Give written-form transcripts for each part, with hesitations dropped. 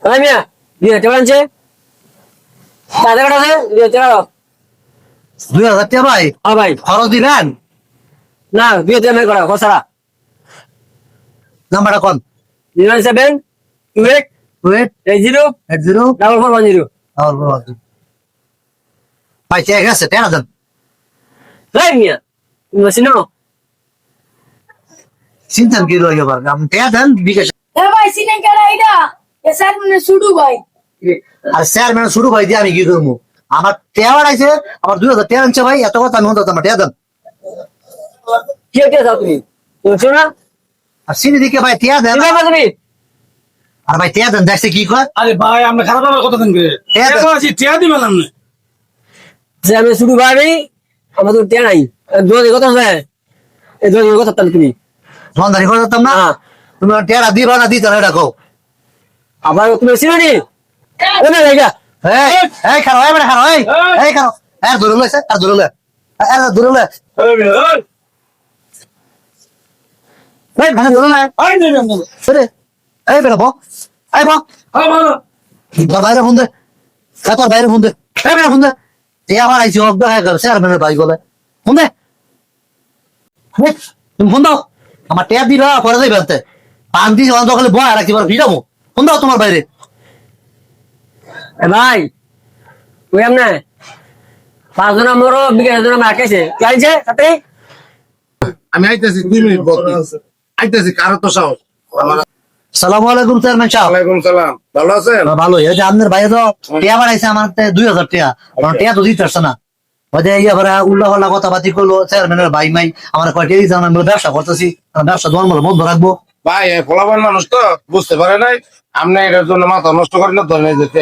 ভাই মিয়া দিয়ে কেমন আছে তাদের কাছে দিয়ে চলো 2000 টাকা ভাই হ্যাঁ ভাই খরচ দিবেন না দিয়ে দেন করা খসড়া নাম্বারটা কোন 07 28 ওয়েট 80 80 4410 ভাই ঠিক আছে টাকা দেন ভাই মিয়া তুমি চিনো চিন্তান কি রইল এবার আমি টাকা দেন বিকাশ ভাই সিনেন কেডা এটা এসার মানে শুডু ভাই আর স্যার মানে শুরু ভাই দিয়ে আমি কি করবো আমার টাকা বাড়াইছে আমার 2000 টাকা আনছে ভাই এত কথা আমি হতো আমার টাকা দেন কি কে যাও তুমি তুমি শোনা আর সিনি দিকে ভাই টাকা দেন কি তুমি আর ভাই টাকা দেন দেখছে কি কয় আরে ভাই আমরা খারাপ আমার কথা দেন করে হ্যাঁ, এখন আছি টিয়া দিবেন আপনি যে আমি শুধু ভাবি আমাদের তে নাই দোষের কথা আছে এই দোষের কথা তাহলে তুমি ধনদারি করে দিতাম না হ্যাঁ তুমি টাকা দিবা না দিতে না এটা কও আবার তুমি চিনো নি ও না জায়গা এই এই খারাপ এই মানে খারাপ এই খারাপ আর দূরে লইছে আর দূরে লই আর দূরে লই এই ভাই দূরে লই আই দেবেন না সরে এই বেটা বক এই বক হ্যাঁ ভালো তোর বাইরে ফোন দে তোর বাইরে ফোন দে এই বেটা ফোন দে এই আমার আইছি অজ্ঞ হয়ে গেল স্যার মানে ভাই বলে ফোন দে তুমি ফোন দাও আমার ট্যাব দিবা পরে যাই বেলতে পান দিয়ে অন্ধ খালি বয় রাখি বার ভিড়াবো ফোন দাও তোমার বাইরে এ ভাই তুই এমনে পাঁচজন আমারও বিকাশ জন আমার আঁকেছে জানছে তাতে আমি আইতেছি 2 মিনিট আইতেছি কারো তো সাহস সালামু আলাইকুম চেয়ারম্যান সাহেব ওয়ালাইকুম সালাম ভালো আছেন ভালো এই যে আপনার বাইরে তো টিয়া বাড়াইছে আমার 2000 টাকা কারণ টিয়া তো দিতে পারছে না ওই যে ইয়ে আবার উল্লা পাল্লা কথাবার্তি করলো চেয়ারম্যানের ভাই মাই আমার কয়টা দিয়েছে আমরা ব্যবসা করতেছি ব্যবসা দোয়ান বলে বন্ধ রাখবো ভাই ফলাফল মানুষ তো বুঝতে পারে নাই আপনি এটার জন্য মাথা নষ্ট করেন না ধরে যেতে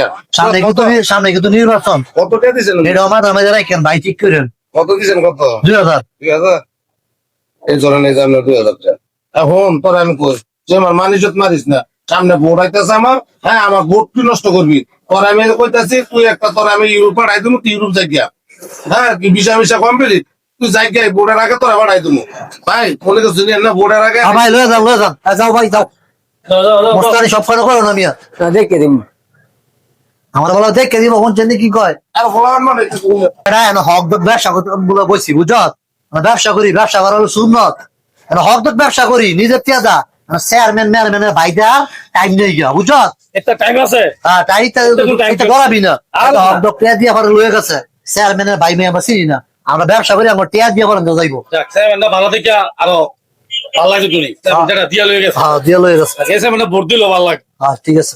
সামনে কিন্তু নির্বাচন কত টাকা দিয়েছেন এটা আমার আমাদের রাখেন ভাই ঠিক করেন কত দিয়েছেন কত 2000 2000 এই ধরেন এই যে আপনার 2000 টাকা এখন তোর আমি কই যে আমার মানিজত মারিস না সামনে ভোট আইতেছে আমার হ্যাঁ আমার ভোট তুই নষ্ট করবি তোর আমি কইতাছি তুই একটা তোর আমি ইউরোপ পাঠাই দেবো তুই ইউরোপ যাই গিয়া হ্যাঁ কি বিষা কমপ্লিট তুই যাই গিয়া ভোটের আগে তোরা পাঠাই দেবো ভাই মনে করছি না ভোটের আগে ভাই লয়ে যাও যাও ভাই যাও মস্তানি সব করে করো না মিয়া দেখে দিম আমার বলা দেখে দিব কোন চেনে কি কয় আর ফলাফল মানে এটা এনে হক দক ব্যবসা বলে বসি বুঝত ব্যবসা করি ব্যবসা করার সুন্নত হক দক ব্যবসা করি নিজের তিয়াদা চেয়ারম্যান ম্যানের ভাইটা টাইম নেই গিয়া বুঝত একটা টাইম আছে হ্যাঁ টাইম গড়াবি না হক দক টিয়া দিয়ে আবার লয়ে গেছে চেয়ারম্যানের ভাই মেয়ে আমরা চিনি না আমরা ব্যবসা করি আমরা টিয়া দিয়ে আবার যাইবো যাক স্যার ভালো থেকে আরো ভালো লাগে তুমি যেটা দিয়া লয়ে গেছে হ্যাঁ দিয়ে লয়ে গেছে এসে মানে ভোট দিলো ভালো লাগে হ্যাঁ ঠিক আছে